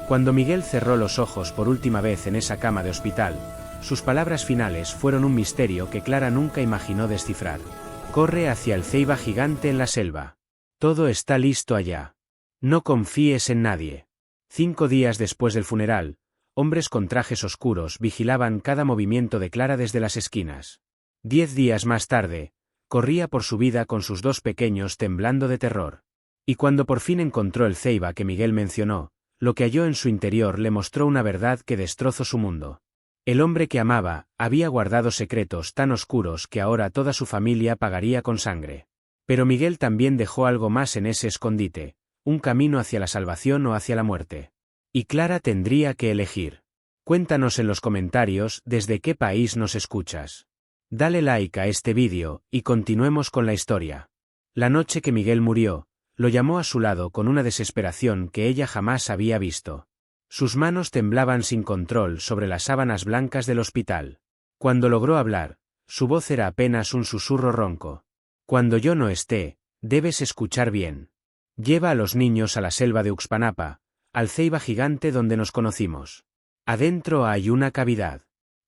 Cuando Miguel cerró los ojos por última vez en esa cama de hospital, sus palabras finales fueron un misterio que Clara nunca imaginó descifrar. Corre hacia el ceiba gigante en la selva. Todo está listo allá. No confíes en nadie. 5 días después del funeral, hombres con trajes oscuros vigilaban cada movimiento de Clara desde las esquinas. 10 días más tarde, corría por su vida con sus 2 pequeños temblando de terror. Y cuando por fin encontró el ceiba que Miguel mencionó, lo que halló en su interior le mostró una verdad que destrozó su mundo. El hombre que amaba había guardado secretos tan oscuros que ahora toda su familia pagaría con sangre. Pero Miguel también dejó algo más en ese escondite, un camino hacia la salvación o hacia la muerte. Y Clara tendría que elegir. Cuéntanos en los comentarios desde qué país nos escuchas. Dale like a este vídeo y continuemos con la historia. La noche que Miguel murió, lo llamó a su lado con una desesperación que ella jamás había visto. Sus manos temblaban sin control sobre las sábanas blancas del hospital. Cuando logró hablar, su voz era apenas un susurro ronco. Cuando yo no esté, debes escuchar bien. Lleva a los niños a la selva de Uxpanapa, al ceiba gigante donde nos conocimos. Adentro hay una cavidad.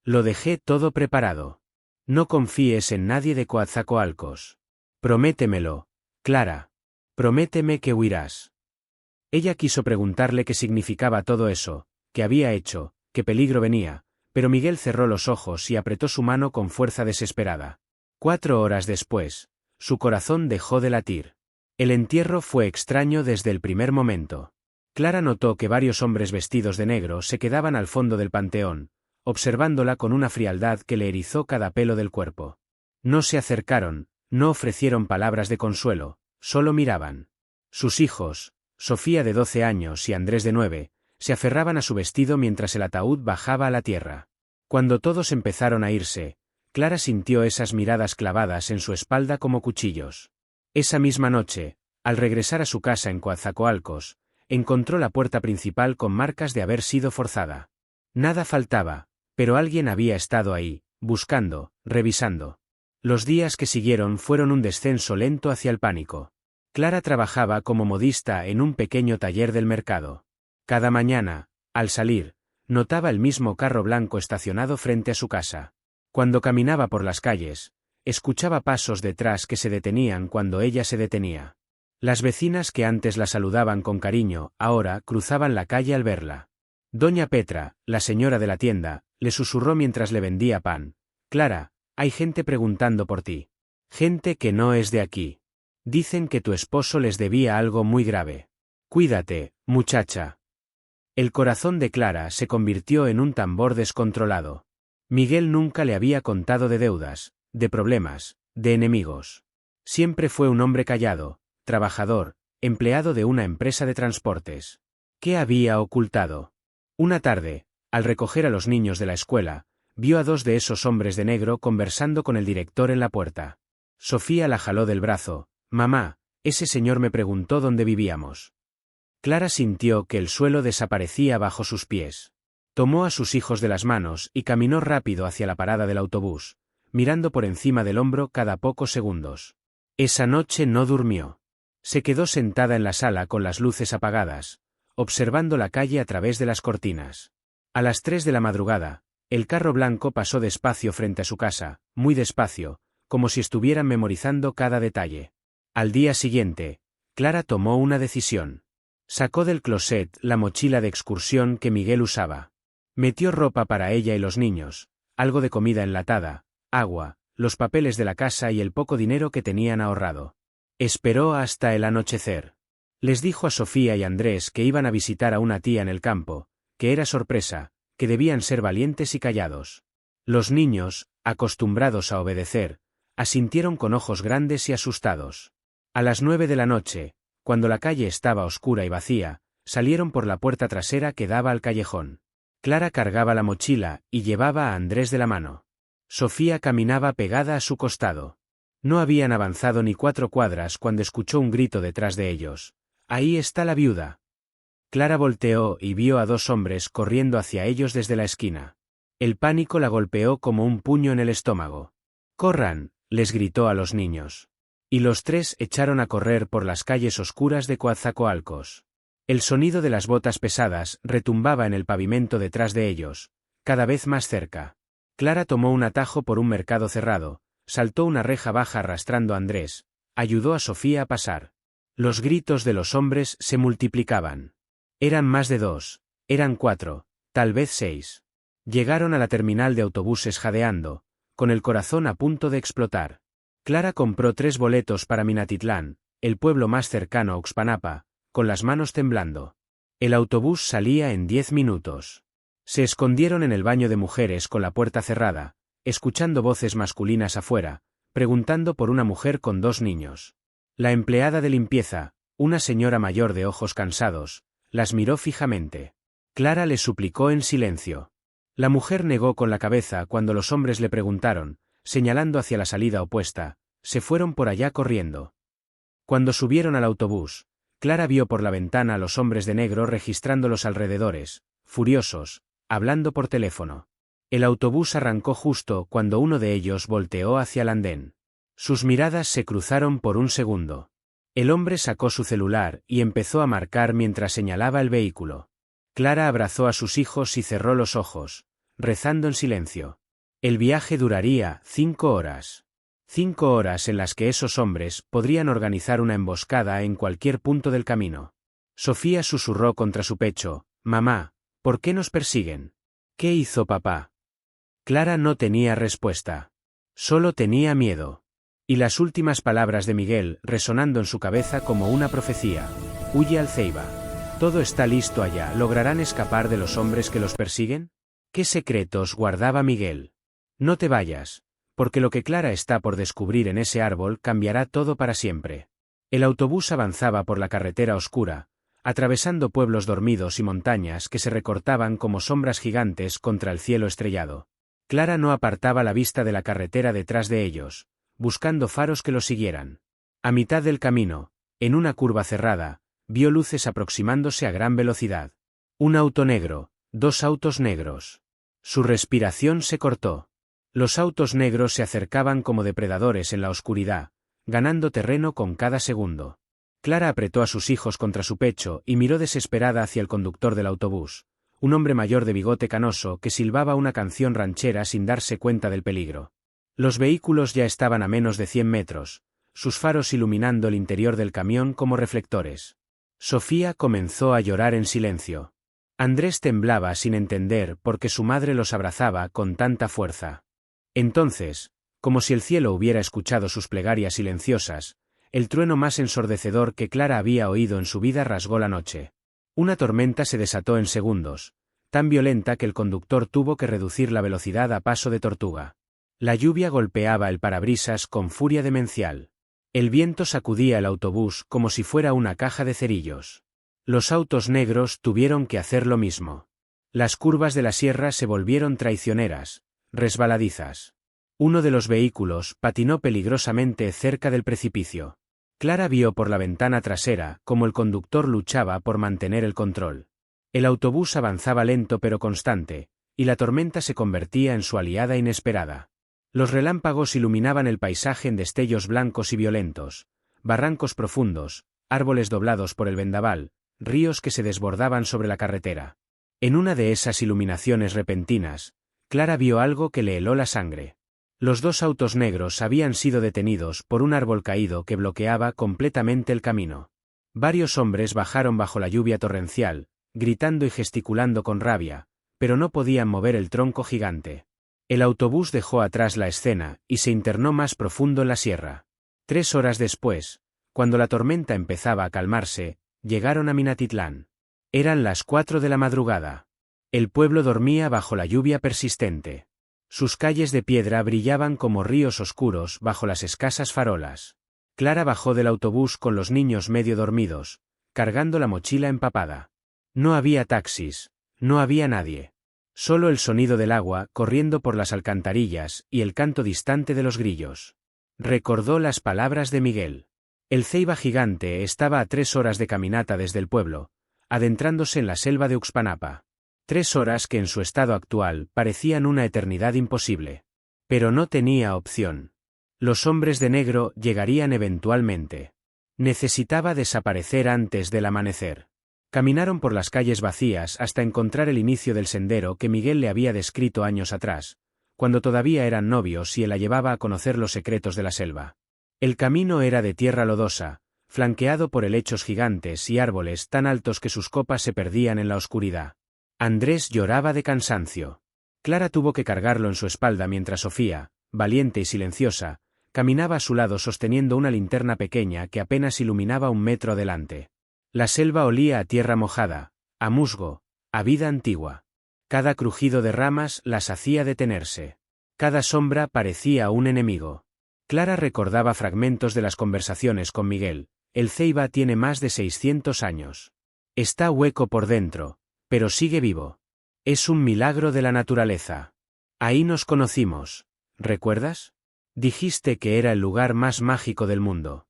Lo dejé todo preparado. No confíes en nadie de Coatzacoalcos. Prométemelo, Clara. Prométeme que huirás. Ella quiso preguntarle qué significaba todo eso, qué había hecho, qué peligro venía, pero Miguel cerró los ojos y apretó su mano con fuerza desesperada. 4 horas después, su corazón dejó de latir. El entierro fue extraño desde el primer momento. Clara notó que varios hombres vestidos de negro se quedaban al fondo del panteón, observándola con una frialdad que le erizó cada pelo del cuerpo. No se acercaron, no ofrecieron palabras de consuelo, solo miraban. Sus hijos, Sofía de 12 años y Andrés de 9, se aferraban a su vestido mientras el ataúd bajaba a la tierra. Cuando todos empezaron a irse, Clara sintió esas miradas clavadas en su espalda como cuchillos. Esa misma noche, al regresar a su casa en Coatzacoalcos, encontró la puerta principal con marcas de haber sido forzada. Nada faltaba, pero alguien había estado ahí, buscando, revisando. Los días que siguieron fueron un descenso lento hacia el pánico. Clara trabajaba como modista en un pequeño taller del mercado. Cada mañana, al salir, notaba el mismo carro blanco estacionado frente a su casa. Cuando caminaba por las calles, escuchaba pasos detrás que se detenían cuando ella se detenía. Las vecinas que antes la saludaban con cariño, ahora cruzaban la calle al verla. Doña Petra, la señora de la tienda, le susurró mientras le vendía pan. Clara, hay gente preguntando por ti. Gente que no es de aquí. Dicen que tu esposo les debía algo muy grave. Cuídate, muchacha. El corazón de Clara se convirtió en un tambor descontrolado. Miguel nunca le había contado de deudas, de problemas, de enemigos. Siempre fue un hombre callado, trabajador, empleado de una empresa de transportes. ¿Qué había ocultado? Una tarde, al recoger a los niños de la escuela, vio a 2 de esos hombres de negro conversando con el director en la puerta. Sofía la jaló del brazo. Mamá, ese señor me preguntó dónde vivíamos. Clara sintió que el suelo desaparecía bajo sus pies. Tomó a sus hijos de las manos y caminó rápido hacia la parada del autobús, mirando por encima del hombro cada pocos segundos. Esa noche no durmió. Se quedó sentada en la sala con las luces apagadas, observando la calle a través de las cortinas. A las 3 de la madrugada, el carro blanco pasó despacio frente a su casa, muy despacio, como si estuvieran memorizando cada detalle. Al día siguiente, Clara tomó una decisión. Sacó del closet la mochila de excursión que Miguel usaba. Metió ropa para ella y los niños, algo de comida enlatada, agua, los papeles de la casa y el poco dinero que tenían ahorrado. Esperó hasta el anochecer. Les dijo a Sofía y Andrés que iban a visitar a una tía en el campo, que era sorpresa, que debían ser valientes y callados. Los niños, acostumbrados a obedecer, asintieron con ojos grandes y asustados. A las 9 de la noche, cuando la calle estaba oscura y vacía, salieron por la puerta trasera que daba al callejón. Clara cargaba la mochila y llevaba a Andrés de la mano. Sofía caminaba pegada a su costado. No habían avanzado ni 4 cuadras cuando escuchó un grito detrás de ellos. «¡Ahí está la viuda!». Clara volteó y vio a 2 hombres corriendo hacia ellos desde la esquina. El pánico la golpeó como un puño en el estómago. «¡Corran!», les gritó a los niños. Y los 3 echaron a correr por las calles oscuras de Coatzacoalcos. El sonido de las botas pesadas retumbaba en el pavimento detrás de ellos, cada vez más cerca. Clara tomó un atajo por un mercado cerrado, saltó una reja baja arrastrando a Andrés, ayudó a Sofía a pasar. Los gritos de los hombres se multiplicaban. Eran más de 2, eran 4, tal vez 6. Llegaron a la terminal de autobuses jadeando, con el corazón a punto de explotar. Clara compró 3 boletos para Minatitlán, el pueblo más cercano a Uxpanapa, con las manos temblando. El autobús salía en 10 minutos. Se escondieron en el baño de mujeres con la puerta cerrada, escuchando voces masculinas afuera, preguntando por una mujer con 2 niños. La empleada de limpieza, una señora mayor de ojos cansados, las miró fijamente. Clara le suplicó en silencio. La mujer negó con la cabeza cuando los hombres le preguntaron, señalando hacia la salida opuesta, se fueron por allá corriendo. Cuando subieron al autobús, Clara vio por la ventana a los hombres de negro registrando los alrededores, furiosos, hablando por teléfono. El autobús arrancó justo cuando uno de ellos volteó hacia el andén. Sus miradas se cruzaron por un segundo. El hombre sacó su celular y empezó a marcar mientras señalaba el vehículo. Clara abrazó a sus hijos y cerró los ojos, rezando en silencio. El viaje duraría 5 horas. 5 horas en las que esos hombres podrían organizar una emboscada en cualquier punto del camino. Sofía susurró contra su pecho, «Mamá, ¿por qué nos persiguen? ¿Qué hizo papá?» Clara no tenía respuesta. Solo tenía miedo. Y las últimas palabras de Miguel resonando en su cabeza como una profecía. «Huye al Ceiba. Todo está listo allá. ¿Lograrán escapar de los hombres que los persiguen?» ¿Qué secretos guardaba Miguel? «No te vayas, porque lo que Clara está por descubrir en ese árbol cambiará todo para siempre». El autobús avanzaba por la carretera oscura, atravesando pueblos dormidos y montañas que se recortaban como sombras gigantes contra el cielo estrellado. Clara no apartaba la vista de la carretera detrás de ellos, buscando faros que los siguieran. A mitad del camino, en una curva cerrada, vio luces aproximándose a gran velocidad. Un auto negro, 2 autos negros. Su respiración se cortó. Los autos negros se acercaban como depredadores en la oscuridad, ganando terreno con cada segundo. Clara apretó a sus hijos contra su pecho y miró desesperada hacia el conductor del autobús, un hombre mayor de bigote canoso que silbaba una canción ranchera sin darse cuenta del peligro. Los vehículos ya estaban a menos de 100 metros, sus faros iluminando el interior del camión como reflectores. Sofía comenzó a llorar en silencio. Andrés temblaba sin entender por qué su madre los abrazaba con tanta fuerza. Entonces, como si el cielo hubiera escuchado sus plegarias silenciosas, el trueno más ensordecedor que Clara había oído en su vida rasgó la noche. Una tormenta se desató en segundos, tan violenta que el conductor tuvo que reducir la velocidad a paso de tortuga. La lluvia golpeaba el parabrisas con furia demencial. El viento sacudía el autobús como si fuera una caja de cerillos. Los autos negros tuvieron que hacer lo mismo. Las curvas de la sierra se volvieron traicioneras, resbaladizas. Uno de los vehículos patinó peligrosamente cerca del precipicio. Clara vio por la ventana trasera cómo el conductor luchaba por mantener el control. El autobús avanzaba lento pero constante, y la tormenta se convertía en su aliada inesperada. Los relámpagos iluminaban el paisaje en destellos blancos y violentos, barrancos profundos, árboles doblados por el vendaval, ríos que se desbordaban sobre la carretera. En una de esas iluminaciones repentinas, Clara vio algo que le heló la sangre. Los 2 autos negros habían sido detenidos por un árbol caído que bloqueaba completamente el camino. Varios hombres bajaron bajo la lluvia torrencial, gritando y gesticulando con rabia, pero no podían mover el tronco gigante. El autobús dejó atrás la escena y se internó más profundo en la sierra. 3 horas después, cuando la tormenta empezaba a calmarse, llegaron a Minatitlán. Eran las 4 de la madrugada. El pueblo dormía bajo la lluvia persistente. Sus calles de piedra brillaban como ríos oscuros bajo las escasas farolas. Clara bajó del autobús con los niños medio dormidos, cargando la mochila empapada. No había taxis, no había nadie. Solo el sonido del agua corriendo por las alcantarillas y el canto distante de los grillos. Recordó las palabras de Miguel. El Ceiba gigante estaba a 3 horas de caminata desde el pueblo, adentrándose en la selva de Uxpanapa. 3 horas que en su estado actual parecían una eternidad imposible. Pero no tenía opción. Los hombres de negro llegarían eventualmente. Necesitaba desaparecer antes del amanecer. Caminaron por las calles vacías hasta encontrar el inicio del sendero que Miguel le había descrito años atrás, cuando todavía eran novios y él la llevaba a conocer los secretos de la selva. El camino era de tierra lodosa, flanqueado por helechos gigantes y árboles tan altos que sus copas se perdían en la oscuridad. Andrés lloraba de cansancio. Clara tuvo que cargarlo en su espalda mientras Sofía, valiente y silenciosa, caminaba a su lado sosteniendo una linterna pequeña que apenas iluminaba 1 metro adelante. La selva olía a tierra mojada, a musgo, a vida antigua. Cada crujido de ramas las hacía detenerse. Cada sombra parecía un enemigo. Clara recordaba fragmentos de las conversaciones con Miguel. El Ceiba tiene más de 600 años. Está hueco por dentro, pero sigue vivo. Es un milagro de la naturaleza. Ahí nos conocimos, ¿recuerdas? Dijiste que era el lugar más mágico del mundo.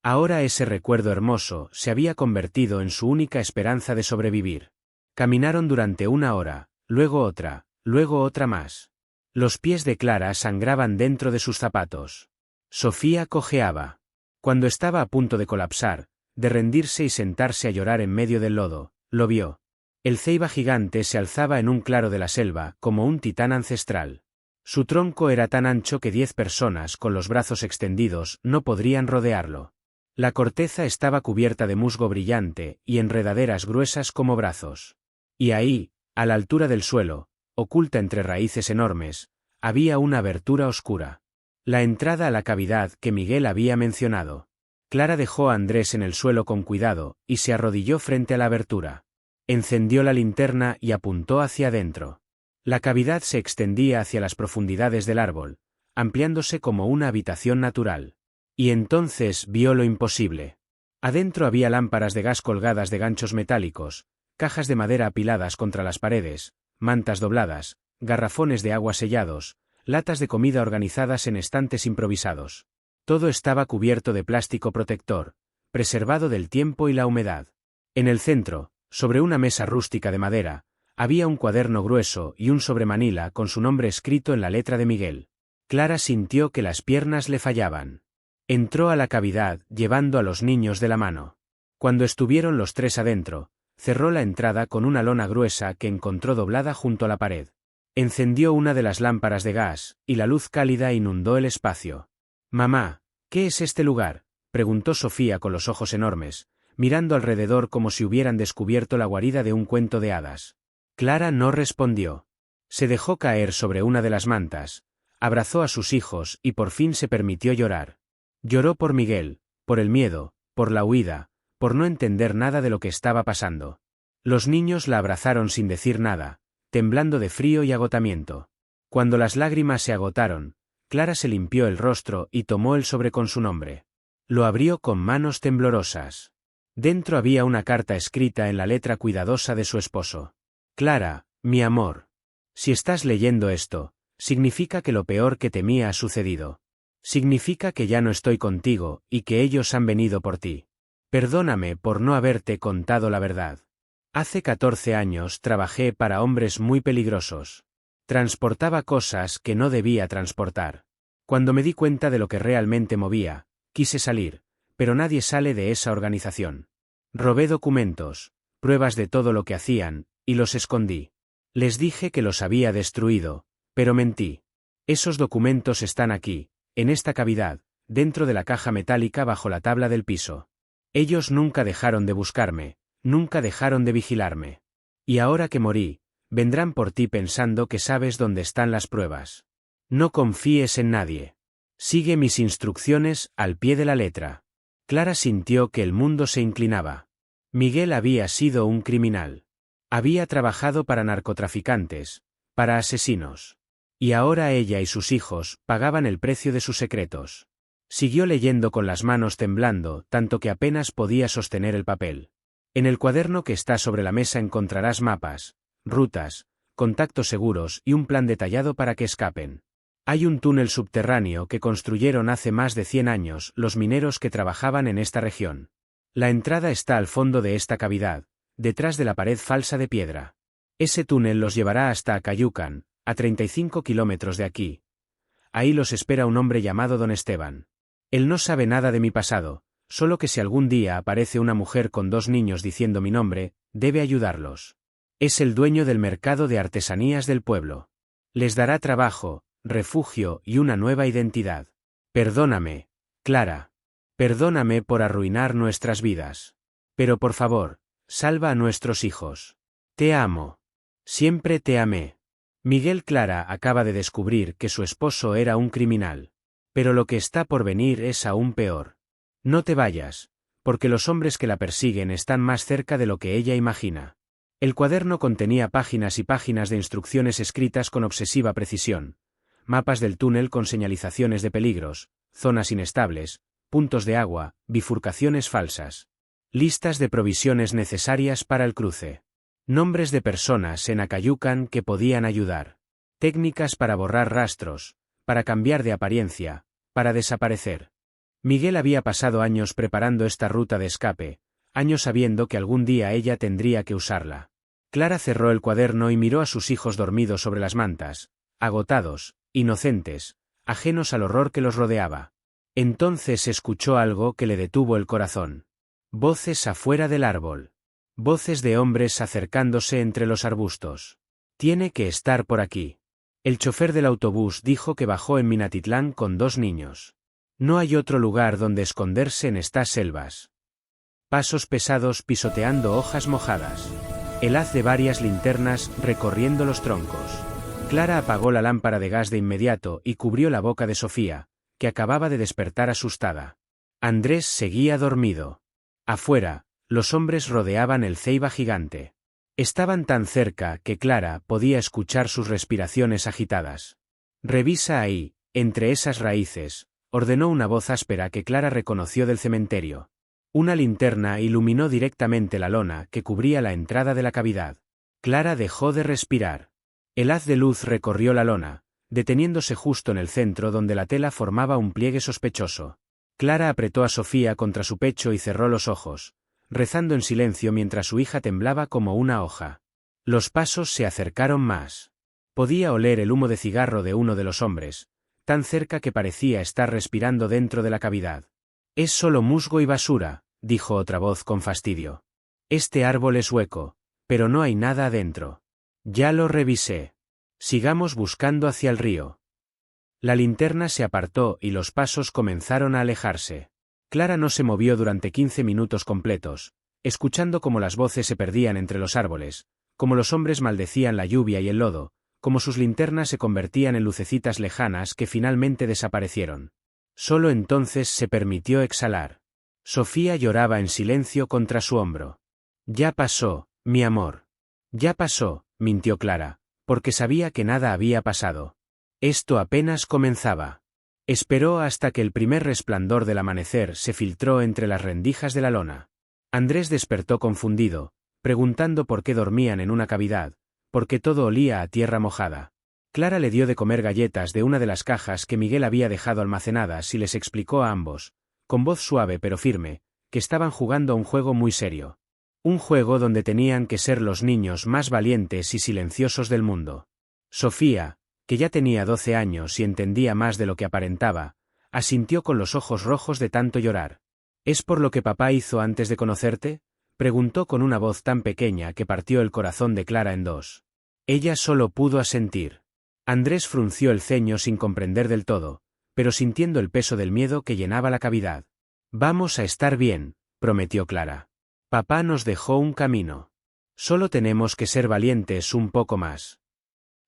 Ahora ese recuerdo hermoso se había convertido en su única esperanza de sobrevivir. Caminaron durante 1 hora, luego otra más. Los pies de Clara sangraban dentro de sus zapatos. Sofía cojeaba. Cuando estaba a punto de colapsar, de rendirse y sentarse a llorar en medio del lodo, lo vio. El ceiba gigante se alzaba en un claro de la selva como un titán ancestral. Su tronco era tan ancho que 10 personas con los brazos extendidos no podrían rodearlo. La corteza estaba cubierta de musgo brillante y enredaderas gruesas como brazos. Y ahí, a la altura del suelo, oculta entre raíces enormes, había una abertura oscura. La entrada a la cavidad que Miguel había mencionado. Clara dejó a Andrés en el suelo con cuidado y se arrodilló frente a la abertura. Encendió la linterna y apuntó hacia adentro. La cavidad se extendía hacia las profundidades del árbol, ampliándose como una habitación natural. Y entonces vio lo imposible. Adentro había lámparas de gas colgadas de ganchos metálicos, cajas de madera apiladas contra las paredes, mantas dobladas, garrafones de agua sellados, latas de comida organizadas en estantes improvisados. Todo estaba cubierto de plástico protector, preservado del tiempo y la humedad. En el centro, sobre una mesa rústica de madera, había un cuaderno grueso y un sobremanila con su nombre escrito en la letra de Miguel. Clara sintió que las piernas le fallaban. Entró a la cavidad, llevando a los niños de la mano. Cuando estuvieron los 3 adentro, cerró la entrada con una lona gruesa que encontró doblada junto a la pared. Encendió una de las lámparas de gas, y la luz cálida inundó el espacio. «Mamá, ¿qué es este lugar?», preguntó Sofía con los ojos enormes, mirando alrededor como si hubieran descubierto la guarida de un cuento de hadas. Clara no respondió. Se dejó caer sobre una de las mantas, abrazó a sus hijos y por fin se permitió llorar. Lloró por Miguel, por el miedo, por la huida, por no entender nada de lo que estaba pasando. Los niños la abrazaron sin decir nada, temblando de frío y agotamiento. Cuando las lágrimas se agotaron, Clara se limpió el rostro y tomó el sobre con su nombre. Lo abrió con manos temblorosas. Dentro había una carta escrita en la letra cuidadosa de su esposo. «Clara, mi amor. Si estás leyendo esto, significa que lo peor que temía ha sucedido. Significa que ya no estoy contigo y que ellos han venido por ti. Perdóname por no haberte contado la verdad. Hace 14 años trabajé para hombres muy peligrosos. Transportaba cosas que no debía transportar. Cuando me di cuenta de lo que realmente movía, quise salir, pero nadie sale de esa organización. Robé documentos, pruebas de todo lo que hacían, y los escondí. Les dije que los había destruido, pero mentí. Esos documentos están aquí, en esta cavidad, dentro de la caja metálica bajo la tabla del piso. Ellos nunca dejaron de buscarme, nunca dejaron de vigilarme. Y ahora que morí, vendrán por ti pensando que sabes dónde están las pruebas. No confíes en nadie. Sigue mis instrucciones al pie de la letra». Clara sintió que el mundo se inclinaba. Miguel había sido un criminal. Había trabajado para narcotraficantes, para asesinos. Y ahora ella y sus hijos pagaban el precio de sus secretos. Siguió leyendo con las manos temblando, tanto que apenas podía sostener el papel. En el cuaderno que está sobre la mesa encontrarás mapas, rutas, contactos seguros y un plan detallado para que escapen. Hay un túnel subterráneo que construyeron hace más de 100 años los mineros que trabajaban en esta región. La entrada está al fondo de esta cavidad, detrás de la pared falsa de piedra. Ese túnel los llevará hasta Acayucan, a 35 kilómetros de aquí. Ahí los espera un hombre llamado Don Esteban. Él no sabe nada de mi pasado, Solo que si algún día aparece una mujer con 2 niños diciendo mi nombre, debe ayudarlos. Es el dueño del mercado de artesanías del pueblo. Les dará trabajo, refugio y una nueva identidad. Perdóname, Clara. Perdóname por arruinar nuestras vidas. Pero por favor, salva a nuestros hijos. Te amo. Siempre te amé. Miguel. Clara acaba de descubrir que su esposo era un criminal. Pero lo que está por venir es aún peor. No te vayas, porque los hombres que la persiguen están más cerca de lo que ella imagina. El cuaderno contenía páginas y páginas de instrucciones escritas con obsesiva precisión, mapas del túnel con señalizaciones de peligros, zonas inestables, puntos de agua, bifurcaciones falsas, listas de provisiones necesarias para el cruce, nombres de personas en Acayucan que podían ayudar, técnicas para borrar rastros, para cambiar de apariencia, para desaparecer. Miguel había pasado años preparando esta ruta de escape, años sabiendo que algún día ella tendría que usarla. Clara cerró el cuaderno y miró a sus hijos dormidos sobre las mantas, agotados, inocentes, ajenos al horror que los rodeaba. Entonces escuchó algo que le detuvo el corazón. Voces afuera del árbol. Voces de hombres acercándose entre los arbustos. Tiene que estar por aquí. El chofer del autobús dijo que bajó en Minatitlán con 2 niños. No hay otro lugar donde esconderse en estas selvas. Pasos pesados pisoteando hojas mojadas. El haz de varias linternas recorriendo los troncos. Clara apagó la lámpara de gas de inmediato y cubrió la boca de Sofía, que acababa de despertar asustada. Andrés seguía dormido. Afuera, los hombres rodeaban el ceiba gigante. Estaban tan cerca que Clara podía escuchar sus respiraciones agitadas. Revisa ahí, entre esas raíces, ordenó una voz áspera que Clara reconoció del cementerio. Una linterna iluminó directamente la lona que cubría la entrada de la cavidad. Clara dejó de respirar. El haz de luz recorrió la lona, deteniéndose justo en el centro donde la tela formaba un pliegue sospechoso. Clara apretó a Sofía contra su pecho y cerró los ojos, rezando en silencio mientras su hija temblaba como una hoja. Los pasos se acercaron más. Podía oler el humo de cigarro de uno de los hombres, tan cerca que parecía estar respirando dentro de la cavidad. Es solo musgo y basura, dijo otra voz con fastidio. Este árbol es hueco, pero no hay nada adentro. Ya lo revisé. Sigamos buscando hacia el río. La linterna se apartó y los pasos comenzaron a alejarse. Clara no se movió durante 15 minutos completos, escuchando cómo las voces se perdían entre los árboles, cómo los hombres maldecían la lluvia y el lodo, cómo sus linternas se convertían en lucecitas lejanas que finalmente desaparecieron. Solo entonces se permitió exhalar. Sofía lloraba en silencio contra su hombro. Ya pasó, mi amor. Ya pasó, mintió Clara, porque sabía que nada había pasado. Esto apenas comenzaba. Esperó hasta que el primer resplandor del amanecer se filtró entre las rendijas de la lona. Andrés despertó confundido, preguntando por qué dormían en una cavidad, porque todo olía a tierra mojada. Clara le dio de comer galletas de una de las cajas que Miguel había dejado almacenadas y les explicó a ambos, con voz suave pero firme, que estaban jugando a un juego muy serio. Un juego donde tenían que ser los niños más valientes y silenciosos del mundo. Sofía, que ya tenía 12 años y entendía más de lo que aparentaba, asintió con los ojos rojos de tanto llorar. ¿Es por lo que papá hizo antes de conocerte?, preguntó con una voz tan pequeña que partió el corazón de Clara en dos. Ella solo pudo asentir. Andrés frunció el ceño sin comprender del todo, pero sintiendo el peso del miedo que llenaba la cavidad. Vamos a estar bien, prometió Clara. Papá nos dejó un camino. Solo tenemos que ser valientes un poco más.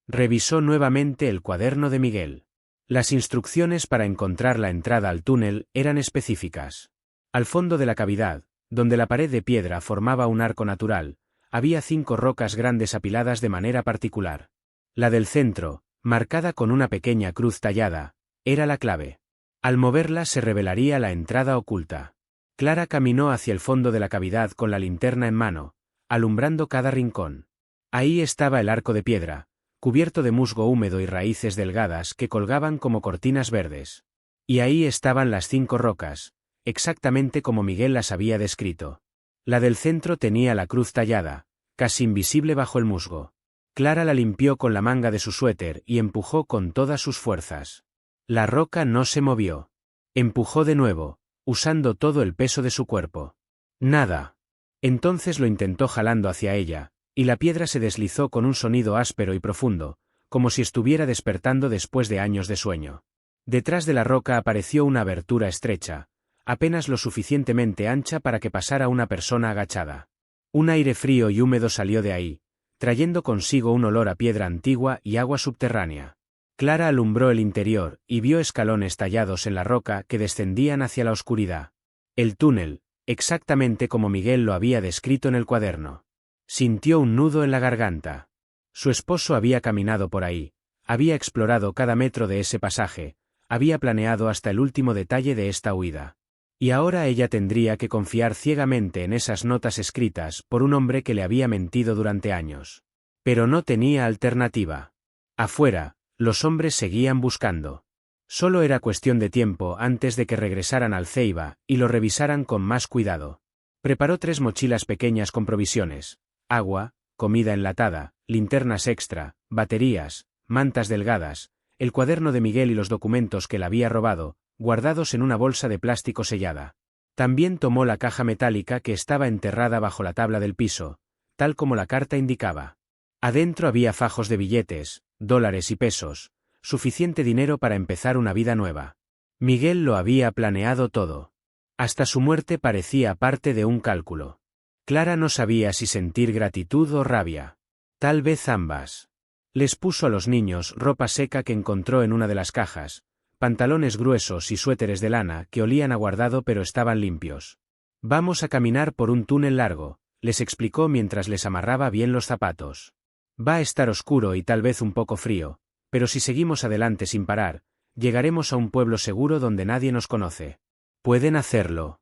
Revisó nuevamente el cuaderno de Miguel. Las instrucciones para encontrar la entrada al túnel eran específicas. Al fondo de la cavidad, donde la pared de piedra formaba un arco natural, había 5 rocas grandes apiladas de manera particular. La del centro, marcada con una pequeña cruz tallada, era la clave. Al moverla se revelaría la entrada oculta. Clara caminó hacia el fondo de la cavidad con la linterna en mano, alumbrando cada rincón. Ahí estaba el arco de piedra, cubierto de musgo húmedo y raíces delgadas que colgaban como cortinas verdes. Y ahí estaban las 5 rocas, exactamente como Miguel las había descrito. La del centro tenía la cruz tallada, casi invisible bajo el musgo. Clara la limpió con la manga de su suéter y empujó con todas sus fuerzas. La roca no se movió. Empujó de nuevo, usando todo el peso de su cuerpo. Nada. Entonces lo intentó jalando hacia ella, y la piedra se deslizó con un sonido áspero y profundo, como si estuviera despertando después de años de sueño. Detrás de la roca apareció una abertura estrecha, apenas lo suficientemente ancha para que pasara una persona agachada. Un aire frío y húmedo salió de ahí, trayendo consigo un olor a piedra antigua y agua subterránea. Clara alumbró el interior y vio escalones tallados en la roca que descendían hacia la oscuridad. El túnel, exactamente como Miguel lo había descrito en el cuaderno. Sintió un nudo en la garganta. Su esposo había caminado por ahí, había explorado cada metro de ese pasaje, había planeado hasta el último detalle de esta huida. Y ahora ella tendría que confiar ciegamente en esas notas escritas por un hombre que le había mentido durante años. Pero no tenía alternativa. Afuera, los hombres seguían buscando. Solo era cuestión de tiempo antes de que regresaran al Ceiba y lo revisaran con más cuidado. Preparó 3 mochilas pequeñas con provisiones: agua, comida enlatada, linternas extra, baterías, mantas delgadas, el cuaderno de Miguel y los documentos que le había robado, guardados en una bolsa de plástico sellada. También tomó la caja metálica que estaba enterrada bajo la tabla del piso, tal como la carta indicaba. Adentro había fajos de billetes, dólares y pesos, suficiente dinero para empezar una vida nueva. Miguel lo había planeado todo. Hasta su muerte parecía parte de un cálculo. Clara no sabía si sentir gratitud o rabia. Tal vez ambas. Les puso a los niños ropa seca que encontró en una de las cajas, pantalones gruesos y suéteres de lana que olían a guardado pero estaban limpios. Vamos a caminar por un túnel largo, les explicó mientras les amarraba bien los zapatos. Va a estar oscuro y tal vez un poco frío, pero si seguimos adelante sin parar, llegaremos a un pueblo seguro donde nadie nos conoce. Pueden hacerlo.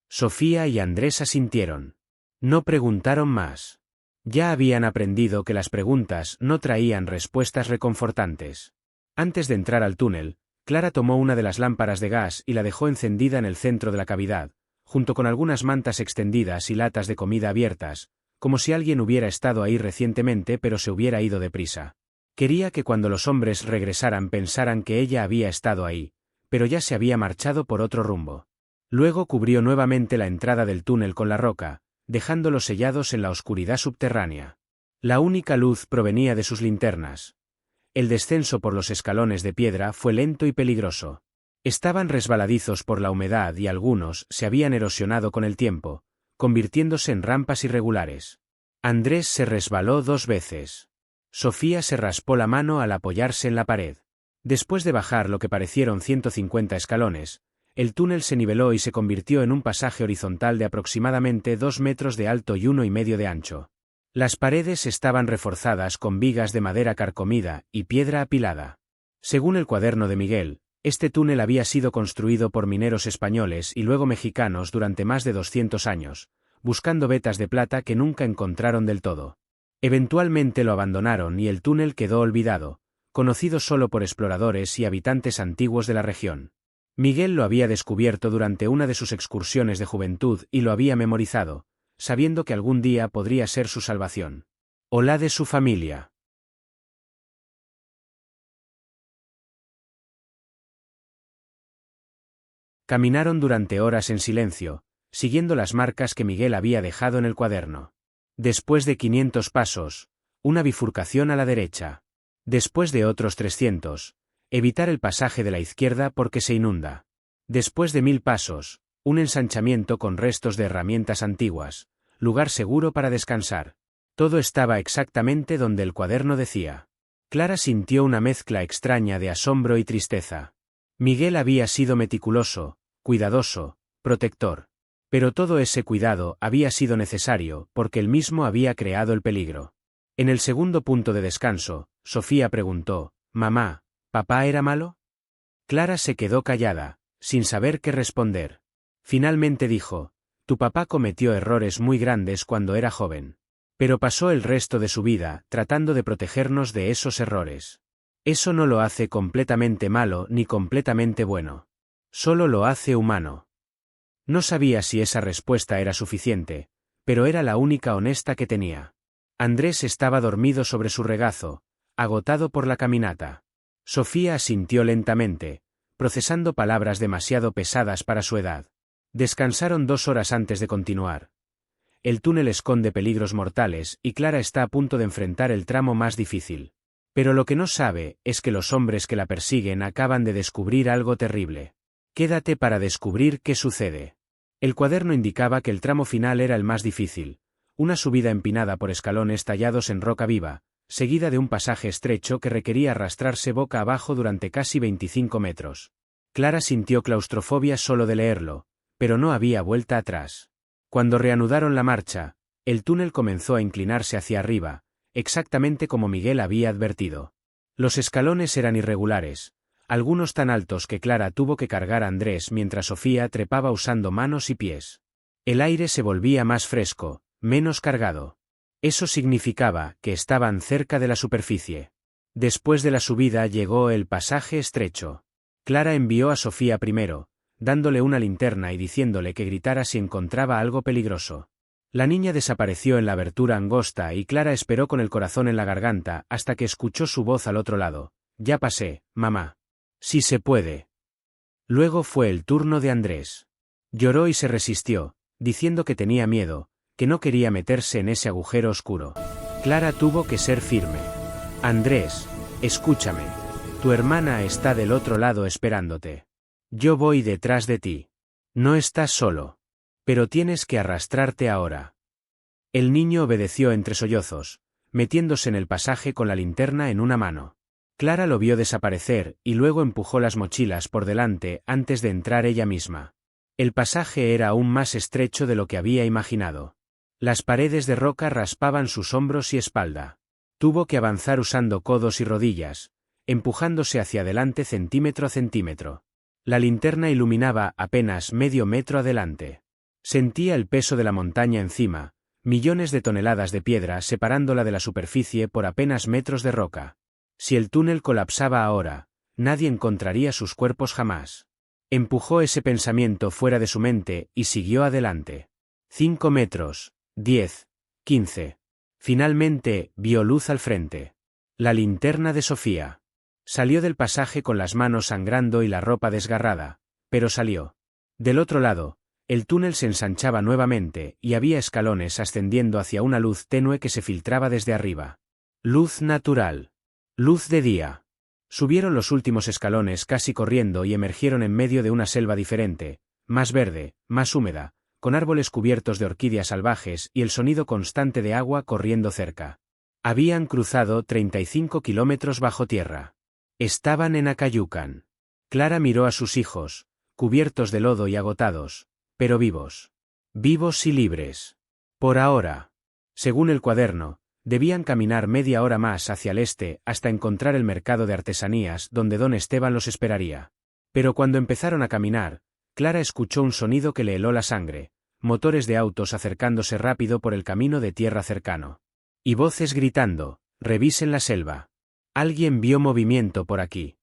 Sofía y Andrés asintieron. No preguntaron más. Ya habían aprendido que las preguntas no traían respuestas reconfortantes. Antes de entrar al túnel, Clara tomó una de las lámparas de gas y la dejó encendida en el centro de la cavidad, junto con algunas mantas extendidas y latas de comida abiertas, como si alguien hubiera estado ahí recientemente pero se hubiera ido deprisa. Quería que cuando los hombres regresaran pensaran que ella había estado ahí, pero ya se había marchado por otro rumbo. Luego cubrió nuevamente la entrada del túnel con la roca, dejándolos sellados en la oscuridad subterránea. La única luz provenía de sus linternas. El descenso por los escalones de piedra fue lento y peligroso. Estaban resbaladizos por la humedad y algunos se habían erosionado con el tiempo, convirtiéndose en rampas irregulares. Andrés se resbaló 2 veces. Sofía se raspó la mano al apoyarse en la pared. Después de bajar lo que parecieron 150 escalones, el túnel se niveló y se convirtió en un pasaje horizontal de aproximadamente 2 metros de alto y 1,5 de ancho. Las paredes estaban reforzadas con vigas de madera carcomida y piedra apilada. Según el cuaderno de Miguel, este túnel había sido construido por mineros españoles y luego mexicanos durante más de 200 años, buscando vetas de plata que nunca encontraron del todo. Eventualmente lo abandonaron y el túnel quedó olvidado, conocido solo por exploradores y habitantes antiguos de la región. Miguel lo había descubierto durante una de sus excursiones de juventud y lo había memorizado, sabiendo que algún día podría ser su salvación. O la de su familia. Caminaron durante horas en silencio, siguiendo las marcas que Miguel había dejado en el cuaderno. Después de 500 pasos, una bifurcación a la derecha. Después de otros 300, evitar el pasaje de la izquierda porque se inunda. Después de 1000 pasos, un ensanchamiento con restos de herramientas antiguas, lugar seguro para descansar. Todo estaba exactamente donde el cuaderno decía. Clara sintió una mezcla extraña de asombro y tristeza. Miguel había sido meticuloso, cuidadoso, protector. Pero todo ese cuidado había sido necesario porque él mismo había creado el peligro. En el segundo punto de descanso, Sofía preguntó, «Mamá, ¿papá era malo?» Clara se quedó callada, sin saber qué responder. Finalmente dijo, «Tu papá cometió errores muy grandes cuando era joven. Pero pasó el resto de su vida tratando de protegernos de esos errores. Eso no lo hace completamente malo ni completamente bueno. Solo lo hace humano». No sabía si esa respuesta era suficiente, pero era la única honesta que tenía. Andrés estaba dormido sobre su regazo, agotado por la caminata. Sofía asintió lentamente, procesando palabras demasiado pesadas para su edad. Descansaron 2 horas antes de continuar. El túnel esconde peligros mortales y Clara está a punto de enfrentar el tramo más difícil. Pero lo que no sabe es que los hombres que la persiguen acaban de descubrir algo terrible. Quédate para descubrir qué sucede. El cuaderno indicaba que el tramo final era el más difícil, una subida empinada por escalones tallados en roca viva, seguida de un pasaje estrecho que requería arrastrarse boca abajo durante casi 25 metros. Clara sintió claustrofobia solo de leerlo, pero no había vuelta atrás. Cuando reanudaron la marcha, el túnel comenzó a inclinarse hacia arriba, exactamente como Miguel había advertido. Los escalones eran irregulares, algunos tan altos que Clara tuvo que cargar a Andrés mientras Sofía trepaba usando manos y pies. El aire se volvía más fresco, menos cargado. Eso significaba que estaban cerca de la superficie. Después de la subida llegó el pasaje estrecho. Clara envió a Sofía primero, dándole una linterna y diciéndole que gritara si encontraba algo peligroso. La niña desapareció en la abertura angosta y Clara esperó con el corazón en la garganta hasta que escuchó su voz al otro lado. «Ya pasé, mamá. Si se puede». Luego fue el turno de Andrés. Lloró y se resistió, diciendo que tenía miedo, que no quería meterse en ese agujero oscuro. Clara tuvo que ser firme. «Andrés, escúchame. Tu hermana está del otro lado esperándote. Yo voy detrás de ti. No estás solo. Pero tienes que arrastrarte ahora». El niño obedeció entre sollozos, metiéndose en el pasaje con la linterna en una mano. Clara lo vio desaparecer y luego empujó las mochilas por delante antes de entrar ella misma. El pasaje era aún más estrecho de lo que había imaginado. Las paredes de roca raspaban sus hombros y espalda. Tuvo que avanzar usando codos y rodillas, empujándose hacia adelante centímetro a centímetro. La linterna iluminaba apenas medio metro adelante. Sentía el peso de la montaña encima, millones de toneladas de piedra separándola de la superficie por apenas metros de roca. Si el túnel colapsaba ahora, nadie encontraría sus cuerpos jamás. Empujó ese pensamiento fuera de su mente y siguió adelante. 5 metros, 10, 15. Finalmente, vio luz al frente. La linterna de Sofía. Salió del pasaje con las manos sangrando y la ropa desgarrada, pero salió. Del otro lado, el túnel se ensanchaba nuevamente y había escalones ascendiendo hacia una luz tenue que se filtraba desde arriba. Luz natural. Luz de día. Subieron los últimos escalones casi corriendo y emergieron en medio de una selva diferente, más verde, más húmeda, con árboles cubiertos de orquídeas salvajes y el sonido constante de agua corriendo cerca. Habían cruzado 35 kilómetros bajo tierra. Estaban en Acayucan. Clara miró a sus hijos, cubiertos de lodo y agotados, pero vivos. Vivos y libres. Por ahora. Según el cuaderno, debían caminar media hora más hacia el este hasta encontrar el mercado de artesanías donde don Esteban los esperaría. Pero cuando empezaron a caminar, Clara escuchó un sonido que le heló la sangre, motores de autos acercándose rápido por el camino de tierra cercano. Y voces gritando, «Revisen la selva. Alguien vio movimiento por aquí».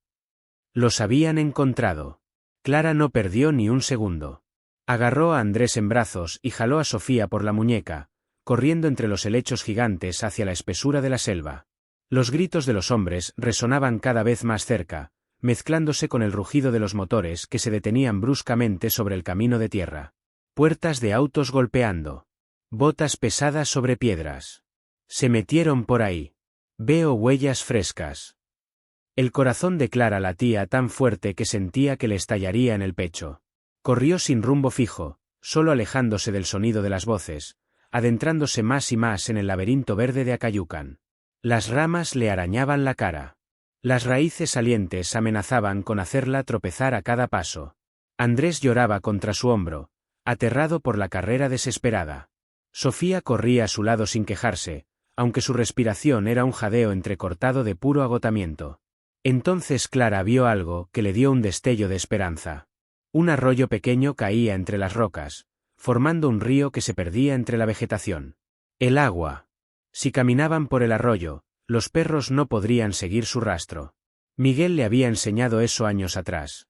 Los habían encontrado. Clara no perdió ni un segundo. Agarró a Andrés en brazos y jaló a Sofía por la muñeca, corriendo entre los helechos gigantes hacia la espesura de la selva. Los gritos de los hombres resonaban cada vez más cerca, mezclándose con el rugido de los motores que se detenían bruscamente sobre el camino de tierra. Puertas de autos golpeando. Botas pesadas sobre piedras. Se metieron por ahí. Veo huellas frescas. El corazón de Clara latía tan fuerte que sentía que le estallaría en el pecho. Corrió sin rumbo fijo, solo alejándose del sonido de las voces, adentrándose más y más en el laberinto verde de Acayucan. Las ramas le arañaban la cara. Las raíces salientes amenazaban con hacerla tropezar a cada paso. Andrés lloraba contra su hombro, aterrado por la carrera desesperada. Sofía corría a su lado sin quejarse, aunque su respiración era un jadeo entrecortado de puro agotamiento. Entonces Clara vio algo que le dio un destello de esperanza. Un arroyo pequeño caía entre las rocas, formando un río que se perdía entre la vegetación. El agua. Si caminaban por el arroyo, los perros no podrían seguir su rastro. Miguel le había enseñado eso años atrás.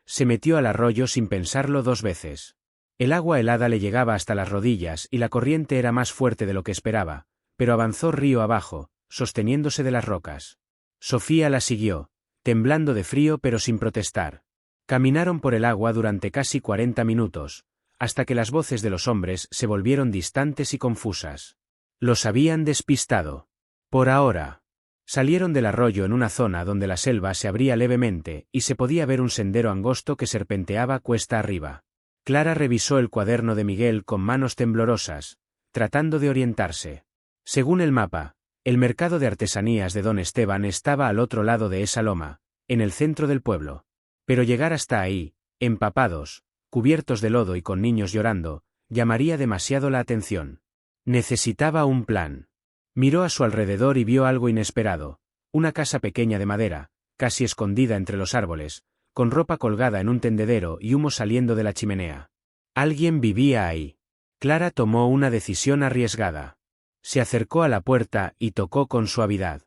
Se metió al arroyo sin pensarlo 2 veces. El agua helada le llegaba hasta las rodillas y la corriente era más fuerte de lo que esperaba, pero avanzó río abajo, sosteniéndose de las rocas. Sofía la siguió, temblando de frío pero sin protestar. Caminaron por el agua durante casi 40 minutos, hasta que las voces de los hombres se volvieron distantes y confusas. Los habían despistado. Por ahora. Salieron del arroyo en una zona donde la selva se abría levemente y se podía ver un sendero angosto que serpenteaba cuesta arriba. Clara revisó el cuaderno de Miguel con manos temblorosas, tratando de orientarse. Según el mapa, el mercado de artesanías de Don Esteban estaba al otro lado de esa loma, en el centro del pueblo. Pero llegar hasta ahí, empapados, cubiertos de lodo y con niños llorando, llamaría demasiado la atención. Necesitaba un plan. Miró a su alrededor y vio algo inesperado, una casa pequeña de madera, casi escondida entre los árboles, con ropa colgada en un tendedero y humo saliendo de la chimenea. Alguien vivía ahí. Clara tomó una decisión arriesgada. Se acercó a la puerta y tocó con suavidad.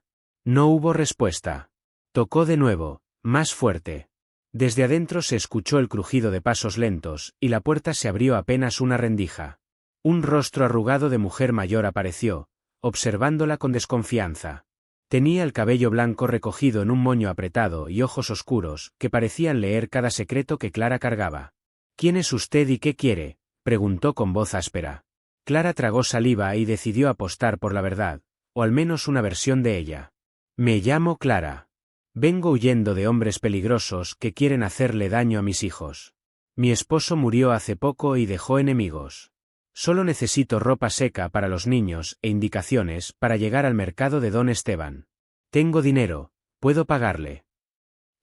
No hubo respuesta. Tocó de nuevo, más fuerte. Desde adentro se escuchó el crujido de pasos lentos y la puerta se abrió apenas una rendija. Un rostro arrugado de mujer mayor apareció, observándola con desconfianza. Tenía el cabello blanco recogido en un moño apretado y ojos oscuros, que parecían leer cada secreto que Clara cargaba. «¿Quién es usted y qué quiere?», preguntó con voz áspera. Clara tragó saliva y decidió apostar por la verdad, o al menos una versión de ella. «Me llamo Clara. Vengo huyendo de hombres peligrosos que quieren hacerle daño a mis hijos. Mi esposo murió hace poco y dejó enemigos. Solo necesito ropa seca para los niños e indicaciones para llegar al mercado de Don Esteban. Tengo dinero, puedo pagarle».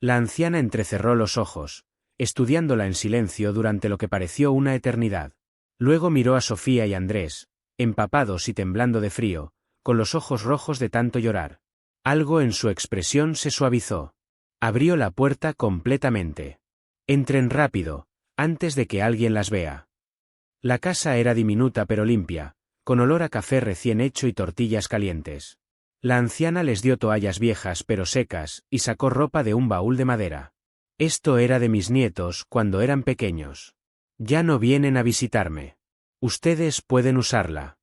La anciana entrecerró los ojos, estudiándola en silencio durante lo que pareció una eternidad. Luego miró a Sofía y Andrés, empapados y temblando de frío, con los ojos rojos de tanto llorar. Algo en su expresión se suavizó. Abrió la puerta completamente. «Entren rápido, antes de que alguien las vea». La casa era diminuta pero limpia, con olor a café recién hecho y tortillas calientes. La anciana les dio toallas viejas pero secas y sacó ropa de un baúl de madera. «Esto era de mis nietos cuando eran pequeños. Ya no vienen a visitarme. Ustedes pueden usarla».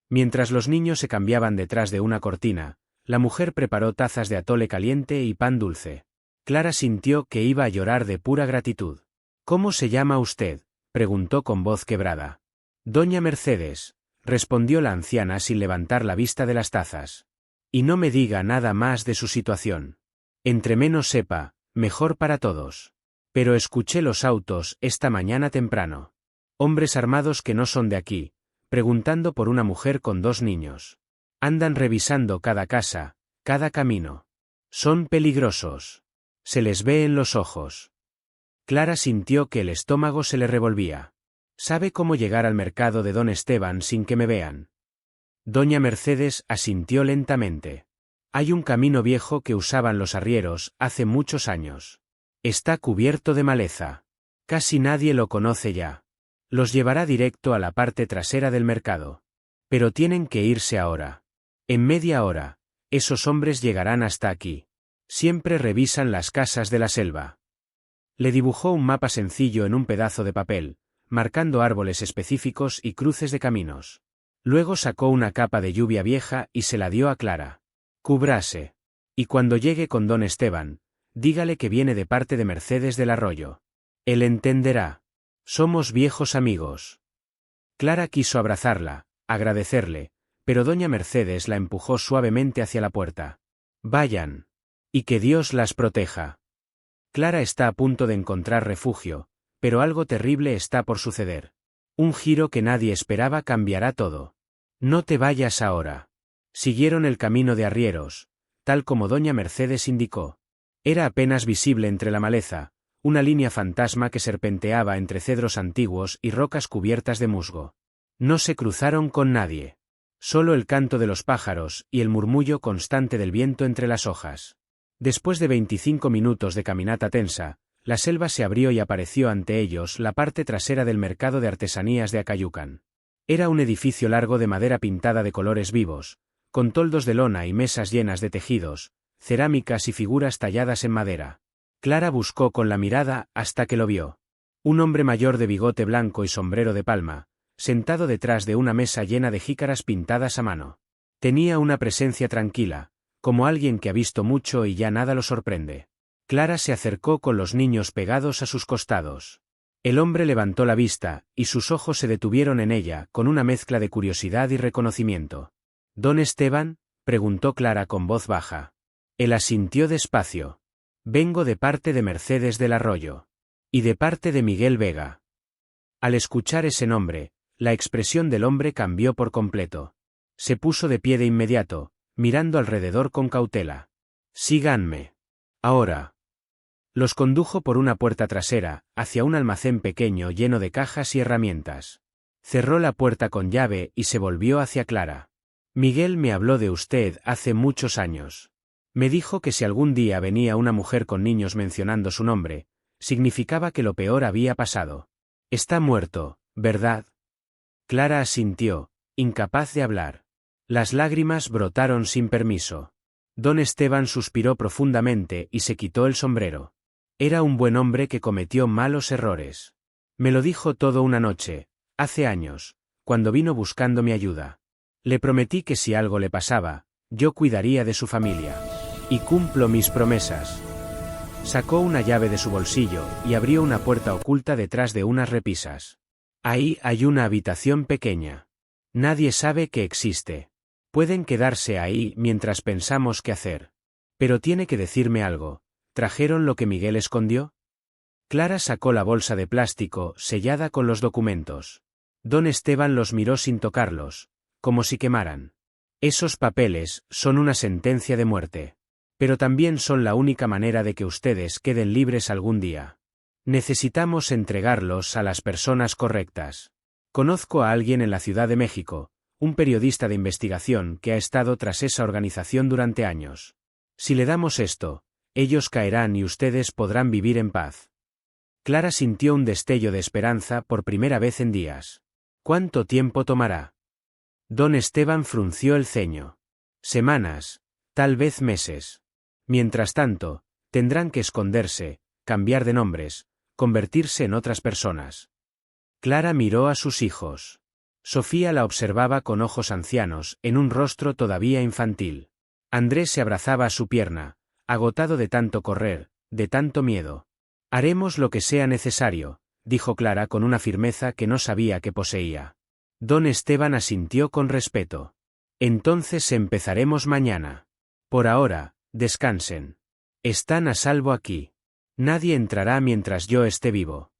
Mientras los niños se cambiaban detrás de una cortina, la mujer preparó tazas de atole caliente y pan dulce. Clara sintió que iba a llorar de pura gratitud. «¿Cómo se llama usted?», preguntó con voz quebrada. «Doña Mercedes», respondió la anciana sin levantar la vista de las tazas. «Y no me diga nada más de su situación. Entre menos sepa, mejor para todos. Pero escuché los autos esta mañana temprano. Hombres armados que no son de aquí, preguntando por una mujer con 2 niños. Andan revisando cada casa, cada camino. Son peligrosos. Se les ve en los ojos». Clara sintió que el estómago se le revolvía. «¿Sabe cómo llegar al mercado de Don Esteban sin que me vean?». Doña Mercedes asintió lentamente. «Hay un camino viejo que usaban los arrieros hace muchos años. Está cubierto de maleza. Casi nadie lo conoce ya. Los llevará directo a la parte trasera del mercado. Pero tienen que irse ahora. En media hora, esos hombres llegarán hasta aquí. Siempre revisan las casas de la selva». Le dibujó un mapa sencillo en un pedazo de papel, marcando árboles específicos y cruces de caminos. Luego sacó una capa de lluvia vieja y se la dio a Clara. «Cúbrase. Y cuando llegue con Don Esteban, dígale que viene de parte de Mercedes del Arroyo. Él entenderá. Somos viejos amigos». Clara quiso abrazarla, agradecerle, pero doña Mercedes la empujó suavemente hacia la puerta. «Vayan. Y que Dios las proteja». Clara está a punto de encontrar refugio, pero algo terrible está por suceder. Un giro que nadie esperaba cambiará todo. «No te vayas ahora». Siguieron el camino de arrieros, tal como doña Mercedes indicó. Era apenas visible entre la maleza, una línea fantasma que serpenteaba entre cedros antiguos y rocas cubiertas de musgo. No se cruzaron con nadie. Solo el canto de los pájaros y el murmullo constante del viento entre las hojas. Después de 25 minutos de caminata tensa, la selva se abrió y apareció ante ellos la parte trasera del mercado de artesanías de Acayucan. Era un edificio largo de madera pintada de colores vivos, con toldos de lona y mesas llenas de tejidos, cerámicas y figuras talladas en madera. Clara buscó con la mirada hasta que lo vio. Un hombre mayor de bigote blanco y sombrero de palma, sentado detrás de una mesa llena de jícaras pintadas a mano. Tenía una presencia tranquila, como alguien que ha visto mucho y ya nada lo sorprende. Clara se acercó con los niños pegados a sus costados. El hombre levantó la vista, y sus ojos se detuvieron en ella, con una mezcla de curiosidad y reconocimiento. —¿Don Esteban? —preguntó Clara con voz baja. Él asintió despacio. —Vengo de parte de Mercedes del Arroyo. Y de parte de Miguel Vega. Al escuchar ese nombre, la expresión del hombre cambió por completo. Se puso de pie de inmediato, mirando alrededor con cautela. —Síganme. Ahora. Los condujo por una puerta trasera, hacia un almacén pequeño lleno de cajas y herramientas. Cerró la puerta con llave y se volvió hacia Clara. Miguel me habló de usted hace muchos años. Me dijo que si algún día venía una mujer con niños mencionando su nombre, significaba que lo peor había pasado. Está muerto, ¿verdad? Clara asintió, incapaz de hablar. Las lágrimas brotaron sin permiso. Don Esteban suspiró profundamente y se quitó el sombrero. Era un buen hombre que cometió malos errores. Me lo dijo todo una noche, hace años, cuando vino buscando mi ayuda. Le prometí que si algo le pasaba, yo cuidaría de su familia. Y cumplo mis promesas. Sacó una llave de su bolsillo y abrió una puerta oculta detrás de unas repisas. Ahí hay una habitación pequeña. Nadie sabe que existe. Pueden quedarse ahí mientras pensamos qué hacer. Pero tiene que decirme algo. ¿Trajeron lo que Miguel escondió? Clara sacó la bolsa de plástico, sellada con los documentos. Don Esteban los miró sin tocarlos, como si quemaran. Esos papeles son una sentencia de muerte. Pero también son la única manera de que ustedes queden libres algún día. Necesitamos entregarlos a las personas correctas. Conozco a alguien en la Ciudad de México, un periodista de investigación que ha estado tras esa organización durante años. Si le damos esto, ellos caerán y ustedes podrán vivir en paz. Clara sintió un destello de esperanza por primera vez en días. ¿Cuánto tiempo tomará? Don Esteban frunció el ceño. Semanas, tal vez meses. Mientras tanto, tendrán que esconderse, cambiar de nombres, convertirse en otras personas. Clara miró a sus hijos. Sofía la observaba con ojos ancianos, en un rostro todavía infantil. Andrés se abrazaba a su pierna, agotado de tanto correr, de tanto miedo. Haremos lo que sea necesario, dijo Clara con una firmeza que no sabía que poseía. Don Esteban asintió con respeto. Entonces empezaremos mañana. Por ahora, descansen. Están a salvo aquí. Nadie entrará mientras yo esté vivo.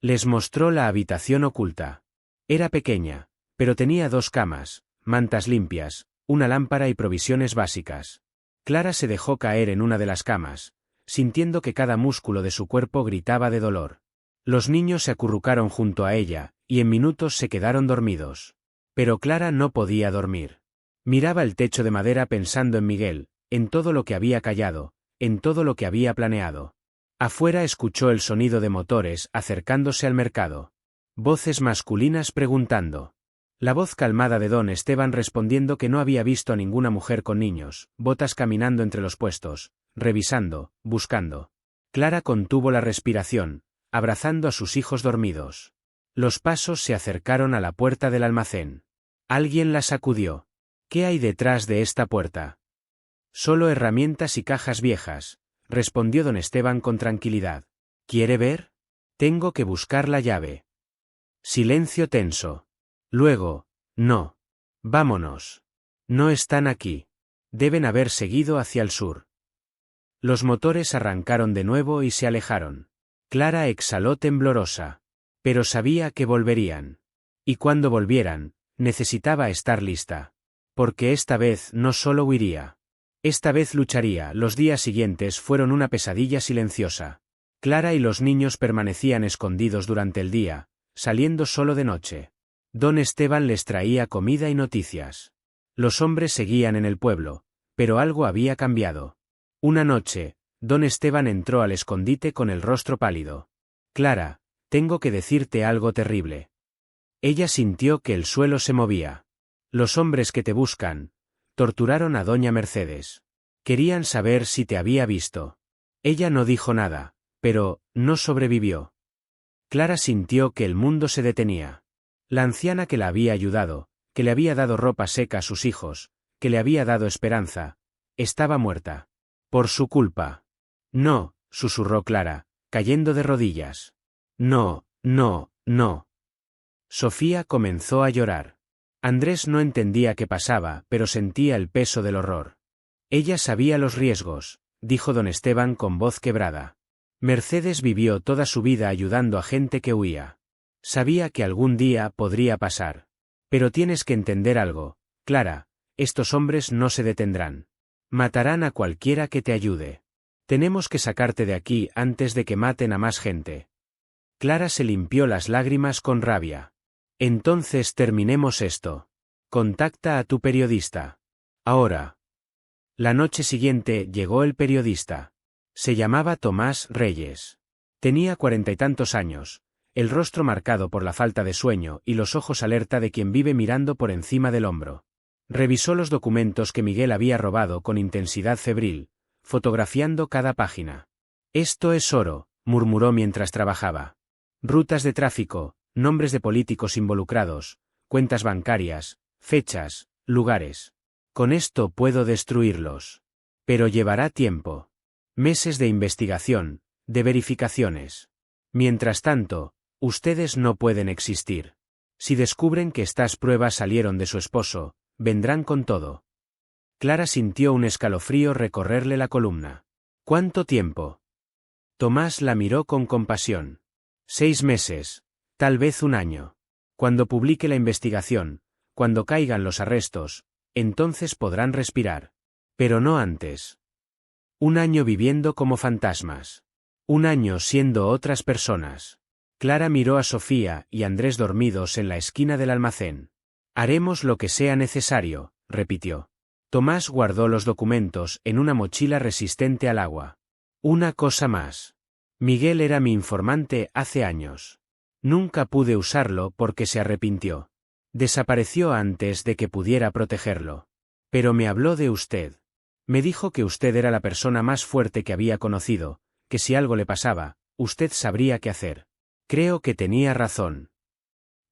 Les mostró la habitación oculta. Era pequeña, pero tenía 2 camas, mantas limpias, una lámpara y provisiones básicas. Clara se dejó caer en una de las camas, sintiendo que cada músculo de su cuerpo gritaba de dolor. Los niños se acurrucaron junto a ella, y en minutos se quedaron dormidos. Pero Clara no podía dormir. Miraba el techo de madera pensando en Miguel, en todo lo que había callado, en todo lo que había planeado. Afuera escuchó el sonido de motores acercándose al mercado. Voces masculinas preguntando. La voz calmada de don Esteban respondiendo que no había visto a ninguna mujer con niños, botas caminando entre los puestos, revisando, buscando. Clara contuvo la respiración, abrazando a sus hijos dormidos. Los pasos se acercaron a la puerta del almacén. Alguien la sacudió. ¿Qué hay detrás de esta puerta? Solo herramientas y cajas viejas, respondió don Esteban con tranquilidad. ¿Quiere ver? Tengo que buscar la llave. Silencio tenso. Luego, no. Vámonos. No están aquí. Deben haber seguido hacia el sur. Los motores arrancaron de nuevo y se alejaron. Clara exhaló temblorosa. Pero sabía que volverían. Y cuando volvieran, necesitaba estar lista. Porque esta vez no solo huiría. Esta vez lucharía. Los días siguientes fueron una pesadilla silenciosa. Clara y los niños permanecían escondidos durante el día, saliendo solo de noche. Don Esteban les traía comida y noticias. Los hombres seguían en el pueblo, pero algo había cambiado. Una noche, don Esteban entró al escondite con el rostro pálido. Clara, tengo que decirte algo terrible. Ella sintió que el suelo se movía. Los hombres que te buscan torturaron a doña Mercedes. Querían saber si te había visto. Ella no dijo nada, pero no sobrevivió. Clara sintió que el mundo se detenía. La anciana que la había ayudado, que le había dado ropa seca a sus hijos, que le había dado esperanza, estaba muerta. Por su culpa. No, susurró Clara, cayendo de rodillas. No, No, no. Sofía comenzó a llorar. Andrés no entendía qué pasaba, pero sentía el peso del horror. Ella sabía los riesgos, dijo don Esteban con voz quebrada. Mercedes vivió toda su vida ayudando a gente que huía. Sabía que algún día podría pasar. Pero tienes que entender algo, Clara, estos hombres no se detendrán. Matarán a cualquiera que te ayude. Tenemos que sacarte de aquí antes de que maten a más gente. Clara se limpió las lágrimas con rabia. Entonces terminemos esto. Contacta a tu periodista. Ahora. La noche siguiente llegó el periodista. Se llamaba Tomás Reyes. Tenía 40 y tantos años, el rostro marcado por la falta de sueño y los ojos alerta de quien vive mirando por encima del hombro. Revisó los documentos que Miguel había robado con intensidad febril, fotografiando cada página. Esto es oro, murmuró mientras trabajaba. Rutas de tráfico, nombres de políticos involucrados, cuentas bancarias, fechas, lugares. Con esto puedo destruirlos. Pero llevará tiempo. Meses de investigación, de verificaciones. Mientras tanto, ustedes no pueden existir. Si descubren que estas pruebas salieron de su esposo, vendrán con todo. Clara sintió un escalofrío recorrerle la columna. ¿Cuánto tiempo? Tomás la miró con compasión. 6 meses, tal vez 1 año. Cuando publique la investigación, cuando caigan los arrestos, entonces podrán respirar. Pero no antes. 1 año viviendo como fantasmas. 1 año siendo otras personas. Clara miró a Sofía y Andrés dormidos en la esquina del almacén. Haremos lo que sea necesario, repitió. Tomás guardó los documentos en una mochila resistente al agua. Una cosa más. Miguel era mi informante hace años. Nunca pude usarlo porque se arrepintió. Desapareció antes de que pudiera protegerlo. Pero me habló de usted. Me dijo que usted era la persona más fuerte que había conocido, que si algo le pasaba, usted sabría qué hacer. Creo que tenía razón.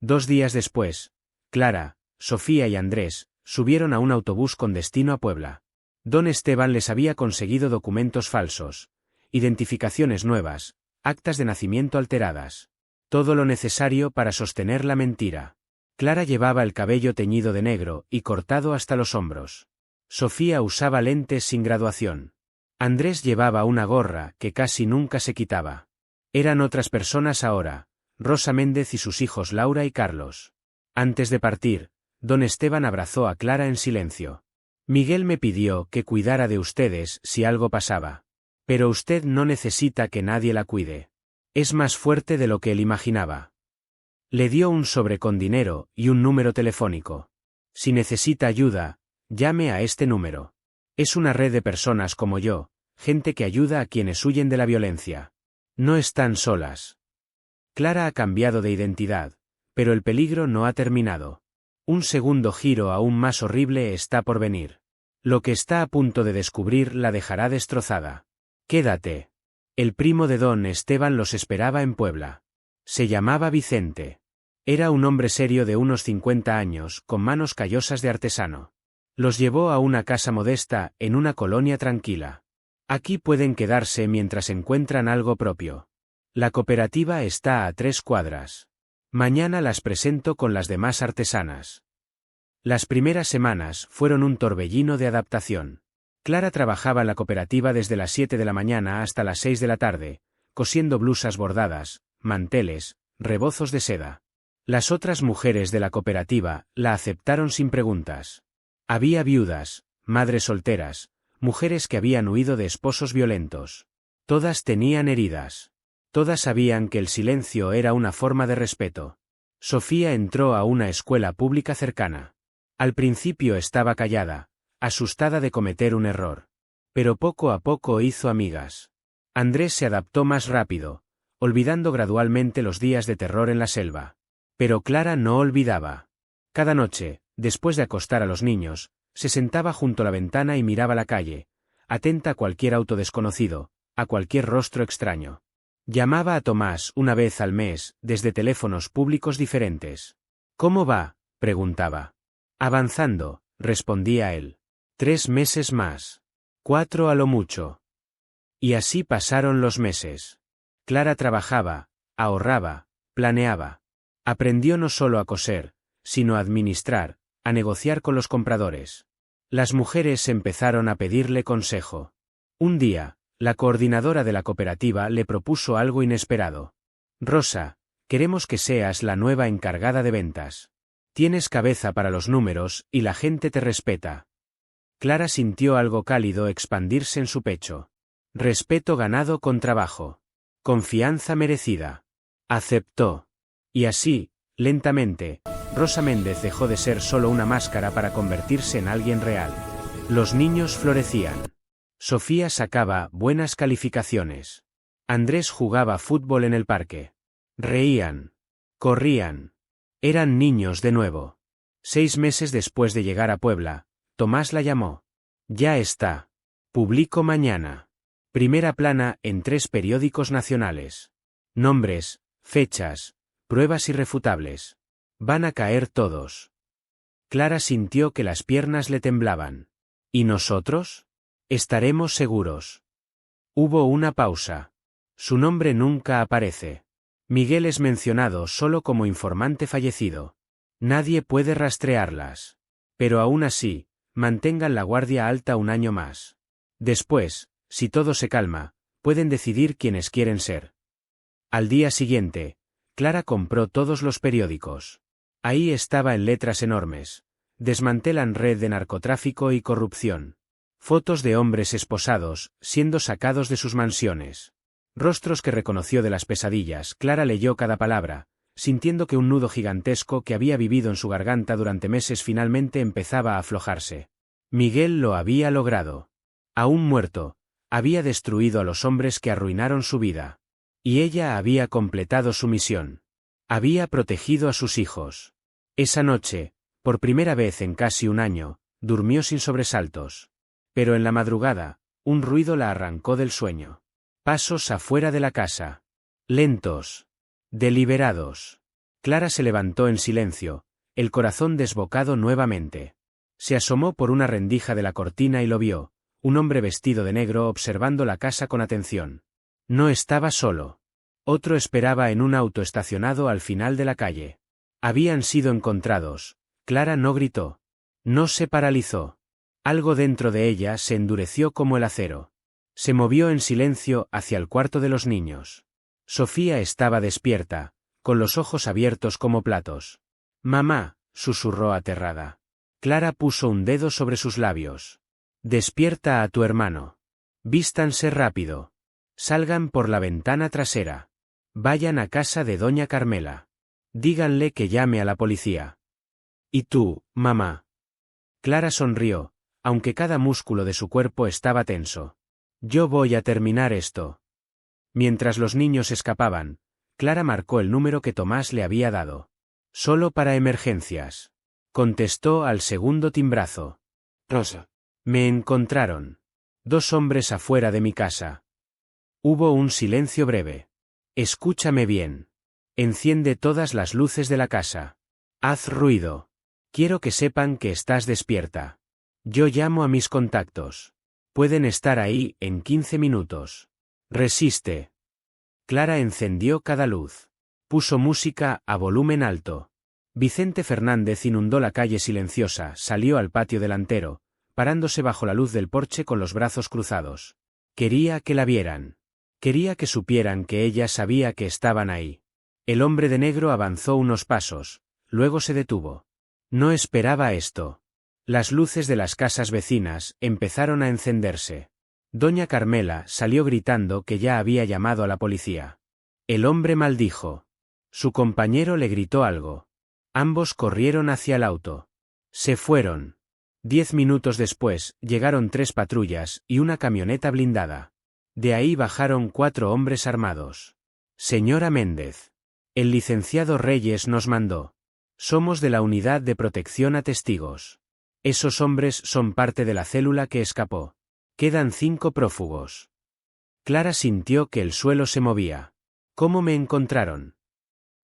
2 días después, Clara, Sofía y Andrés subieron a un autobús con destino a Puebla. Don Esteban les había conseguido documentos falsos, identificaciones nuevas, actas de nacimiento alteradas. Todo lo necesario para sostener la mentira. Clara llevaba el cabello teñido de negro y cortado hasta los hombros. Sofía usaba lentes sin graduación. Andrés llevaba una gorra que casi nunca se quitaba. Eran otras personas ahora, Rosa Méndez y sus hijos Laura y Carlos. Antes de partir, don Esteban abrazó a Clara en silencio. Miguel me pidió que cuidara de ustedes si algo pasaba. Pero usted no necesita que nadie la cuide. Es más fuerte de lo que él imaginaba. Le dio un sobre con dinero y un número telefónico. Si necesita ayuda, llame a este número. Es una red de personas como yo, gente que ayuda a quienes huyen de la violencia. No están solas. Clara ha cambiado de identidad, pero el peligro no ha terminado. Un segundo giro aún más horrible está por venir. Lo que está a punto de descubrir la dejará destrozada. Quédate. El primo de don Esteban los esperaba en Puebla. Se llamaba Vicente. Era un hombre serio de unos 50 años, con manos callosas de artesano. Los llevó a una casa modesta, en una colonia tranquila. Aquí pueden quedarse mientras encuentran algo propio. La cooperativa está a 3 cuadras. Mañana las presento con las demás artesanas. Las primeras semanas fueron un torbellino de adaptación. Clara trabajaba en la cooperativa desde las 7 de la mañana hasta las 6 de la tarde, cosiendo blusas bordadas, manteles, rebozos de seda. Las otras mujeres de la cooperativa la aceptaron sin preguntas. Había viudas, madres solteras, mujeres que habían huido de esposos violentos. Todas tenían heridas. Todas sabían que el silencio era una forma de respeto. Sofía entró a una escuela pública cercana. Al principio estaba callada, asustada de cometer un error. Pero poco a poco hizo amigas. Andrés se adaptó más rápido, olvidando gradualmente los días de terror en la selva. Pero Clara no olvidaba. Cada noche, después de acostar a los niños, se sentaba junto a la ventana y miraba la calle, atenta a cualquier auto desconocido, a cualquier rostro extraño. Llamaba a Tomás una vez al mes, desde teléfonos públicos diferentes. ¿Cómo va?, preguntaba. Avanzando, respondía él. 3 meses más. 4 a lo mucho. Y así pasaron los meses. Clara trabajaba, ahorraba, planeaba. Aprendió no solo a coser, sino a administrar, a negociar con los compradores. Las mujeres empezaron a pedirle consejo. Un día, la coordinadora de la cooperativa le propuso algo inesperado. Rosa, queremos que seas la nueva encargada de ventas. Tienes cabeza para los números y la gente te respeta. Clara sintió algo cálido expandirse en su pecho. Respeto ganado con trabajo. Confianza merecida. Aceptó. Y así, lentamente, Rosa Méndez dejó de ser solo una máscara para convertirse en alguien real. Los niños florecían. Sofía sacaba buenas calificaciones. Andrés jugaba fútbol en el parque. Reían. Corrían. Eran niños de nuevo. 6 meses después de llegar a Puebla, Tomás la llamó. Ya está. Publico mañana. Primera plana en 3 periódicos nacionales. Nombres, fechas, pruebas irrefutables. Van a caer todos. Clara sintió que las piernas le temblaban. ¿Y nosotros? Estaremos seguros. Hubo una pausa. Su nombre nunca aparece. Miguel es mencionado solo como informante fallecido. Nadie puede rastrearlas. Pero aún así, mantengan la guardia alta un año más. Después, si todo se calma, pueden decidir quiénes quieren ser. Al día siguiente, Clara compró todos los periódicos. Ahí estaba en letras enormes. Desmantelan red de narcotráfico y corrupción. Fotos de hombres esposados, siendo sacados de sus mansiones. Rostros que reconoció de las pesadillas. Clara leyó cada palabra, sintiendo que un nudo gigantesco que había vivido en su garganta durante meses finalmente empezaba a aflojarse. Miguel lo había logrado. Aún muerto, había destruido a los hombres que arruinaron su vida. Y ella había completado su misión. Había protegido a sus hijos. Esa noche, por primera vez en casi un año, durmió sin sobresaltos. Pero en la madrugada, un ruido la arrancó del sueño. Pasos afuera de la casa. Lentos. Deliberados. Clara se levantó en silencio, el corazón desbocado nuevamente. Se asomó por una rendija de la cortina y lo vio, un hombre vestido de negro observando la casa con atención. No estaba solo. Otro esperaba en un auto estacionado al final de la calle. Habían sido encontrados. Clara no gritó. No se paralizó. Algo dentro de ella se endureció como el acero. Se movió en silencio hacia el cuarto de los niños. Sofía estaba despierta, con los ojos abiertos como platos. «Mamá», susurró aterrada. Clara puso un dedo sobre sus labios. «Despierta a tu hermano. Vístanse rápido. Salgan por la ventana trasera. Vayan a casa de doña Carmela. Díganle que llame a la policía». «¿Y tú, mamá?» Clara sonrió, aunque cada músculo de su cuerpo estaba tenso. «Yo voy a terminar esto». Mientras los niños escapaban, Clara marcó el número que Tomás le había dado. «Solo para emergencias», contestó al segundo timbrazo. «Rosa». «Me encontraron. 2 hombres afuera de mi casa». Hubo un silencio breve. «Escúchame bien. Enciende todas las luces de la casa. Haz ruido. Quiero que sepan que estás despierta. Yo llamo a mis contactos. Pueden estar ahí en 15 minutos. Resiste». Clara encendió cada luz. Puso música a volumen alto. Vicente Fernández inundó la calle silenciosa, salió al patio delantero, parándose bajo la luz del porche con los brazos cruzados. Quería que la vieran. Quería que supieran que ella sabía que estaban ahí. El hombre de negro avanzó unos pasos, luego se detuvo. No esperaba esto. Las luces de las casas vecinas empezaron a encenderse. Doña Carmela salió gritando que ya había llamado a la policía. El hombre maldijo. Su compañero le gritó algo. Ambos corrieron hacia el auto. Se fueron. 10 minutos después, llegaron 3 patrullas y una camioneta blindada. De ahí bajaron 4 hombres armados. «Señora Méndez. El licenciado Reyes nos mandó. Somos de la Unidad de Protección a Testigos. Esos hombres son parte de la célula que escapó. Quedan 5 prófugos». Clara sintió que el suelo se movía. «¿Cómo me encontraron?»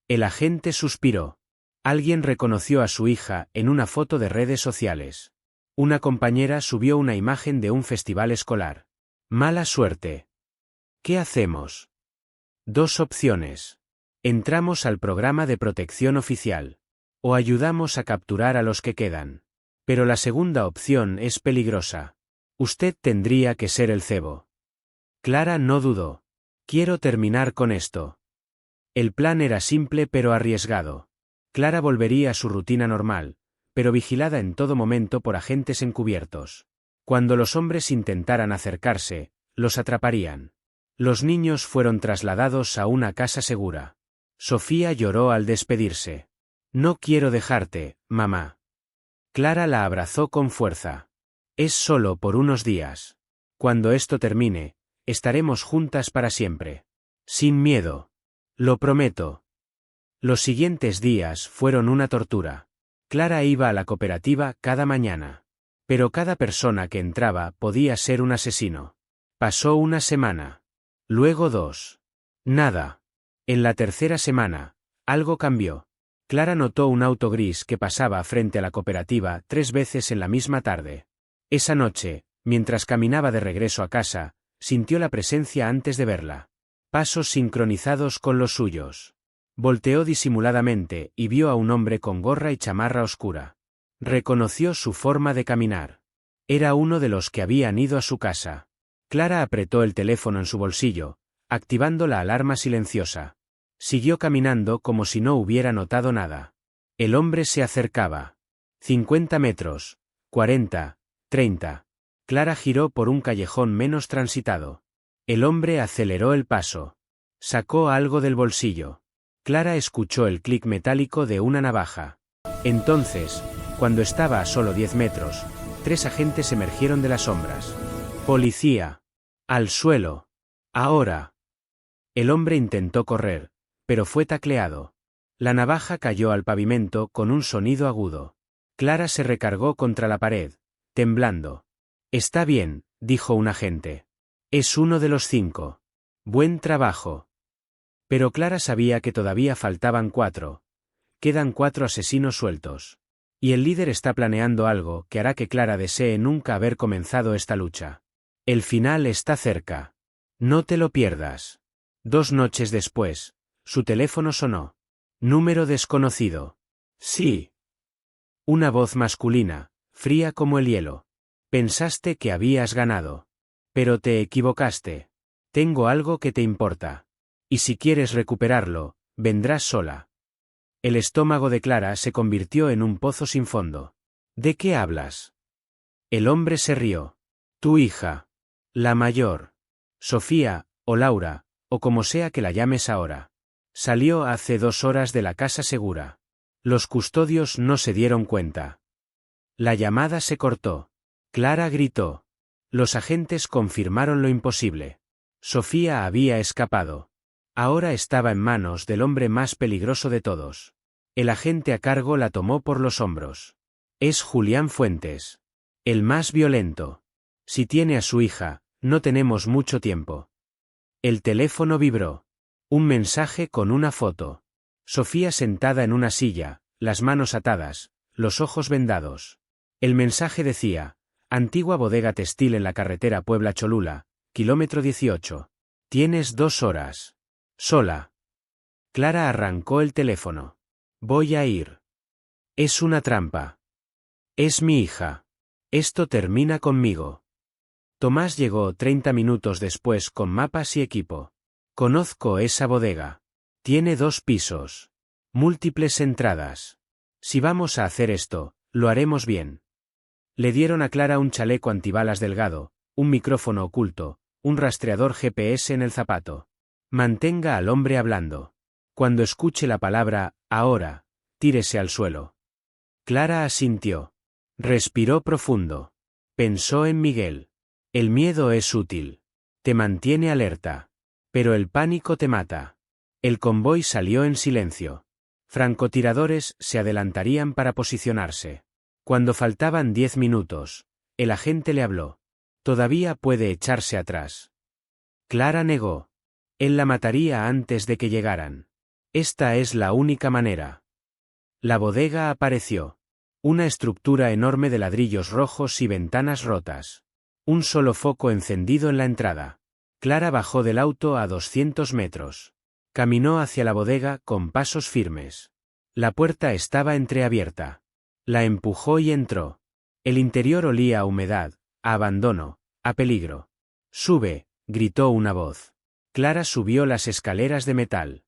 El agente suspiró. Alguien reconoció a su hija en una foto de redes sociales. Una compañera subió una imagen de un festival escolar. «Mala suerte. ¿Qué hacemos?» 2 opciones. Entramos al programa de protección oficial. O ayudamos a capturar a los que quedan. Pero la segunda opción es peligrosa. Usted tendría que ser el cebo. Clara no dudó. Quiero terminar con esto. El plan era simple pero arriesgado. Clara volvería a su rutina normal, pero vigilada en todo momento por agentes encubiertos. Cuando los hombres intentaran acercarse, los atraparían. Los niños fueron trasladados a una casa segura. Sofía lloró al despedirse. No quiero dejarte, mamá. Clara la abrazó con fuerza. Es solo por unos días. Cuando esto termine, estaremos juntas para siempre. Sin miedo. Lo prometo. Los siguientes días fueron una tortura. Clara iba a la cooperativa cada mañana. Pero cada persona que entraba podía ser un asesino. Pasó una semana. Luego 2. Nada. En la tercera semana, algo cambió. Clara notó un auto gris que pasaba frente a la cooperativa 3 veces en la misma tarde. Esa noche, mientras caminaba de regreso a casa, sintió la presencia antes de verla. Pasos sincronizados con los suyos. Volteó disimuladamente y vio a un hombre con gorra y chamarra oscura. Reconoció su forma de caminar. Era uno de los que habían ido a su casa. Clara apretó el teléfono en su bolsillo, activando la alarma silenciosa. Siguió caminando como si no hubiera notado nada. El hombre se acercaba. 50 metros, 40, 30. Clara giró por un callejón menos transitado. El hombre aceleró el paso. Sacó algo del bolsillo. Clara escuchó el clic metálico de una navaja. Entonces, cuando estaba a solo 10 metros, 3 agentes emergieron de las sombras. ¡Policía! ¡Al suelo! ¡Ahora! El hombre intentó correr, pero fue tacleado. La navaja cayó al pavimento con un sonido agudo. Clara se recargó contra la pared, temblando. Está bien, dijo un agente. Es uno de los 5. Buen trabajo. Pero Clara sabía que todavía faltaban 4. Quedan 4 asesinos sueltos. Y el líder está planeando algo que hará que Clara desee nunca haber comenzado esta lucha. El final está cerca. No te lo pierdas. 2 noches después, su teléfono sonó. Número desconocido. Sí. Una voz masculina, fría como el hielo. Pensaste que habías ganado. Pero te equivocaste. Tengo algo que te importa. Y si quieres recuperarlo, vendrás sola. El estómago de Clara se convirtió en un pozo sin fondo. ¿De qué hablas? El hombre se rió. Tu hija. La mayor. Sofía, o Laura, o como sea que la llames ahora. Salió hace 2 horas de la casa segura. Los custodios no se dieron cuenta. La llamada se cortó. Clara gritó. Los agentes confirmaron lo imposible. Sofía había escapado. Ahora estaba en manos del hombre más peligroso de todos. El agente a cargo la tomó por los hombros. Es Julián Fuentes. El más violento. Si tiene a su hija, no tenemos mucho tiempo. El teléfono vibró. Un mensaje con una foto. Sofía sentada en una silla, las manos atadas, los ojos vendados. El mensaje decía: antigua bodega textil en la carretera Puebla-Cholula, kilómetro 18. Tienes 2 horas. Sola. Clara arrancó el teléfono. Voy a ir. Es una trampa. Es mi hija. Esto termina conmigo. Tomás llegó 30 minutos después con mapas y equipo. Conozco esa bodega. Tiene 2 pisos. Múltiples entradas. Si vamos a hacer esto, lo haremos bien. Le dieron a Clara un chaleco antibalas delgado, un micrófono oculto, un rastreador GPS en el zapato. Mantenga al hombre hablando. Cuando escuche la palabra, ahora, tírese al suelo. Clara asintió. Respiró profundo. Pensó en Miguel. El miedo es útil. Te mantiene alerta. Pero el pánico te mata. El convoy salió en silencio. Francotiradores se adelantarían para posicionarse. Cuando faltaban 10 minutos, el agente le habló. Todavía puede echarse atrás. Clara negó. Él la mataría antes de que llegaran. Esta es la única manera. La bodega apareció. Una estructura enorme de ladrillos rojos y ventanas rotas. Un solo foco encendido en la entrada. Clara bajó del auto a 200 metros. Caminó hacia la bodega con pasos firmes. La puerta estaba entreabierta. La empujó y entró. El interior olía a humedad, a abandono, a peligro. «Sube», gritó una voz. Clara subió las escaleras de metal.